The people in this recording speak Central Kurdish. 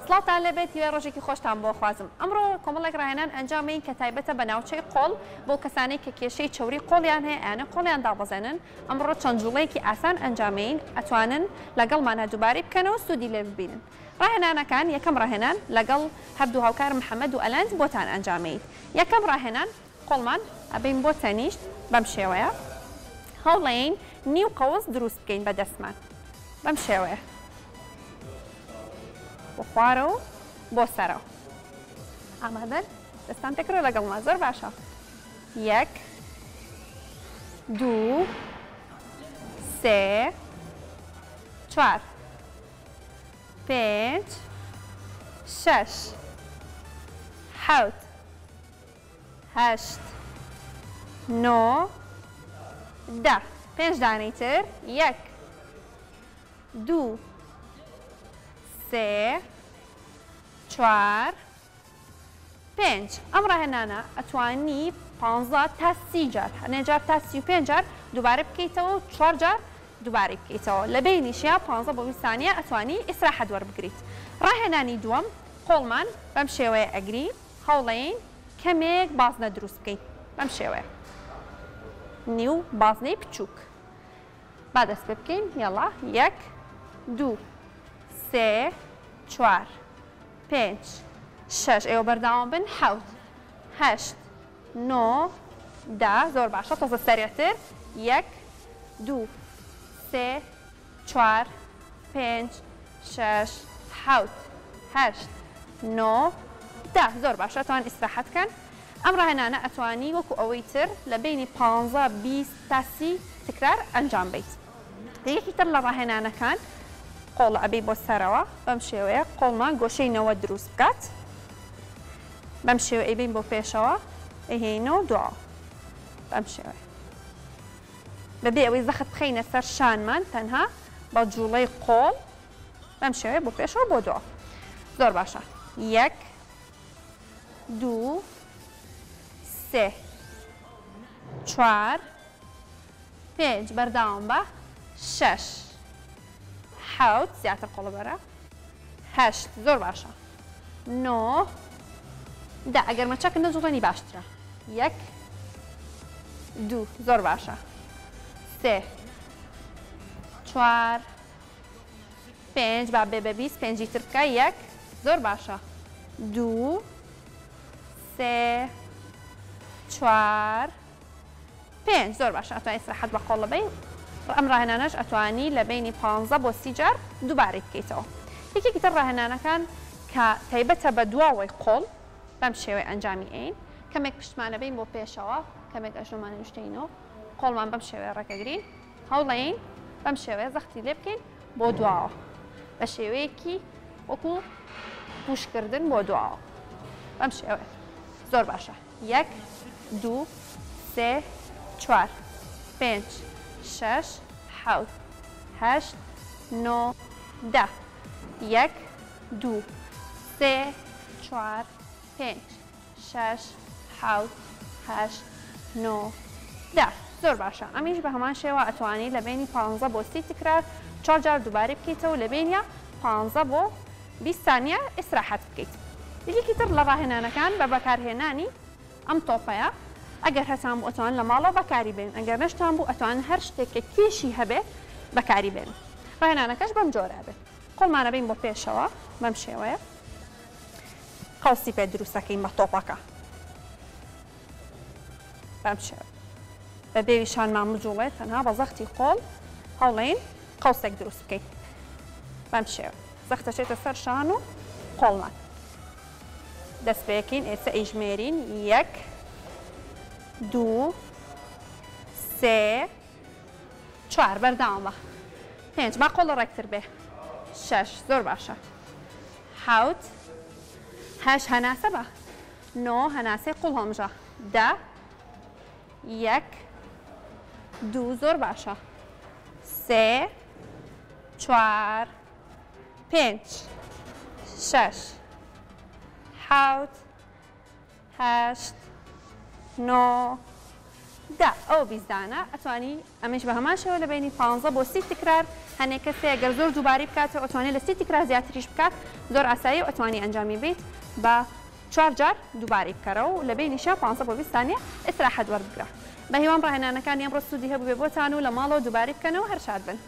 سڵاتان لەبێت هیوای ڕۆژێکی خۆشتان بۆ خوازم. ئەمڕۆ کۆمەڵێک ڕاهێنان ئەنجامین کە تایبەتە بە ناوچەی قۆڵ بۆ کەسانەی کە کێشەی چەوری قۆڵیان هەیە یانە قۆڵیان دابەزێنن. ئەمڕۆ چەند جوڵەیەکی ئاسان ئەنجامین ئەتوانن لەگەڵمانە دووبارەی بکەنەوە سوودی لێ ببینن. ڕاهێنانەکان یەکەم ڕاهێنان لەگەڵ هەردوو هاوکار محەممەد و ئەلەند بۆتان ئەنجامەیت. یەکەم ڕاهێنان قۆڵمان ئەبین بۆ تەنیشت بەم شێوەیە. هەوڵێین نیو قەوس دروست بکەین بە دەستمان بەم شێوەیە. بۆ خوارەوە بۆ سەرەوە. ئامادەن؟ دەستان تێکڕۆ لەگەڵما زۆر باشە. یەک، دوو، سێ، چوار، پێنج، شەش، حەوت، هەشت، نۆ، دە. پێنج دانەی تر. یەک، دوو، سێ، چوار، پێنج. ئەم ڕاهێنانە ئەتوانی 15 تا 30 جار هەنێجار تا 35 جار دووبارە بکەیتەوە و 4 جار دووبارەی بکەیتەوە. لە بینیشیە 15 بۆ 20 ثانیە ئەتوانی ئیسراحەت وەربگریت. ڕاهێنانی دووەم قۆڵمان بەم شێوەیە ئەگری. هەوڵێین کەمێک بازنە دروست بکەین بەم شێوەیە. نیو بازنەی بچووک. با دەست پێ بکەین. یەڵا. یەک، دوو، سێ، چوار، پێنج، شەش. ئێوە بەرداوام بن. حەوت، هەشت، نۆ، دا. زۆر باشە. تۆزە سەرێتر. یەک، دوو، سێ، چوار، پێنج، شەش، حەوت، هەشت، نۆ، دا. زۆر باشە. ئەتوان ئیسراحەت بکەن. ئەم ڕاهێنانە ئەتوانی وەکو ئەوەی تر لە بینی 15 20 تا 30 تکرار ئەنجام بیت. یەکی تر لە ڕاهێنانەکان قۆڵ ئەبێ بۆ سەرەوە بەم شێوەیە. قۆڵمان گۆشەی نەوە دروست بکات. بەم شێوە ئەیبین بۆ پێشەوە ئەهێنەوە دووە بەم شێوەیە. بەبێ ئەوەی زەخت بخەینە سەر شانمان تەنها بە جوڵەی قۆڵ بەم شێوەیە بۆ پێشەوە بۆ دووە. زۆر باشە. یەک، دوو، سێ، چوار، پێنج. بەرداوام بە. شەش، حەوت. زیاتر قۆڵە بەرە. هەشت. زۆر باشە. نۆ، دا. ئەگەر مەچەکن نەجوڵێنی باشترە. یەک، دوو. زۆر باشە. سێ، چوار، پێنج. با بێ بە 20 پێنجی تر بکە. یەک. زۆر باشە. دوو، سێ، چوار، پێنج. زۆر باشە. ئەتوانی ئیسراحەت بە قۆڵ بەی. ئەم ڕاهێنانەش ئەتوانی لە بینی 15 بۆ 30 جار دووبارەی بکەیتەوە. یەکێکی تر ڕاهێنانەکان کە تایبەتە بە دواوەی قۆڵ بەم شێوەی ئەنجامی ئەین. کەمێک پشتمانە بین بۆ پێشەوە، کەمێک ئەژەمانە نیشتینەوە. قۆڵمان بەم شێوەیە ڕێکەگرین. هەوڵێین بەم شێوەیە زەختی لێ بکەین بۆ دواوە بە شێوەیەکی وەکو پوشکردن بۆ دواوە بەم شێوەیە. زۆر باشە. یەک، دوو، سێ، چوار، پێنج، شەش، حەوت، هەشت، نۆ، دا. یەک، دوو، سێ، چوار، پێنج، شەش، حەوت، هەشت، نۆ، دا. زۆر باشە. ئەمیش بە هەمان شێوە ئەتوانی لە بینی 15 بۆ 30 تکرار 4 جار دووبارەی بکەیتەوە لە بینیە 15 بۆ 20 ثانیە ئیسراحەت بکەیت. یەکێکی تر لە ڕاهێنانەکان بە بەکارهێنانی ئەم تۆپەیە. ئەگەر هەتان بوو ئەتوان لە ماڵەوە بەکاری بێن. ئەگەر نەشتان بوو ئەتوان هەر شتێکە کێشی هەبێ بەکاری بێن. ڕاهێنانەکەش بەم جۆرە بێت. قۆڵمانە بین بۆ پێشەوە بەم شێوەیە. قەوسی پێ دروستەکەین بە تۆپەکە بەم شێوە. بە بێویشانمان بجوڵێت تەنها بە زەختی قۆڵ هەوڵێین قەوسێک دروست بکەین بەم شێوە. زەختەچێتە سەر شان و قۆڵمان. دەست پێکەین. ئێستا ئەیژمێرین. یەک، دوو، سێ، چوار. بەرداوامە. پێنج. با قۆڵە ڕێکتر بێ. شەش. زۆر باشە. حەوت، هەشت. هەناسە بە. نۆ. هەناسەی قوڵ هەمژە. دا. یەک، دوو. زۆر باشە. سێ، چوار، پێنج، شەش، حەوت، هەشت، نۆ، دا. ئەو 20 دانە ئەتوانی ئەمەش بە هەمان شێوە لە بینی 15 بۆ 30 تکرار هەنێک کەسێ ئەگەر زۆر دووباری بکاتەوە ئەتوانێت لە 30 تکرار زیاتریش بکات زۆر ئاسایی و ئەتوانی ئەنجامی بیت بە 4 جار دووبارەی بکەرەوە و لە بینیشە 520 ثانیە ئێستراحەت وەربگرە. بە هیوان ڕاهێنانەکانی ئەمڕۆ سوودی هەبوو بێ بۆتان و لە ماڵەوە دووبارەی بکەنەوە هەر شاد بن.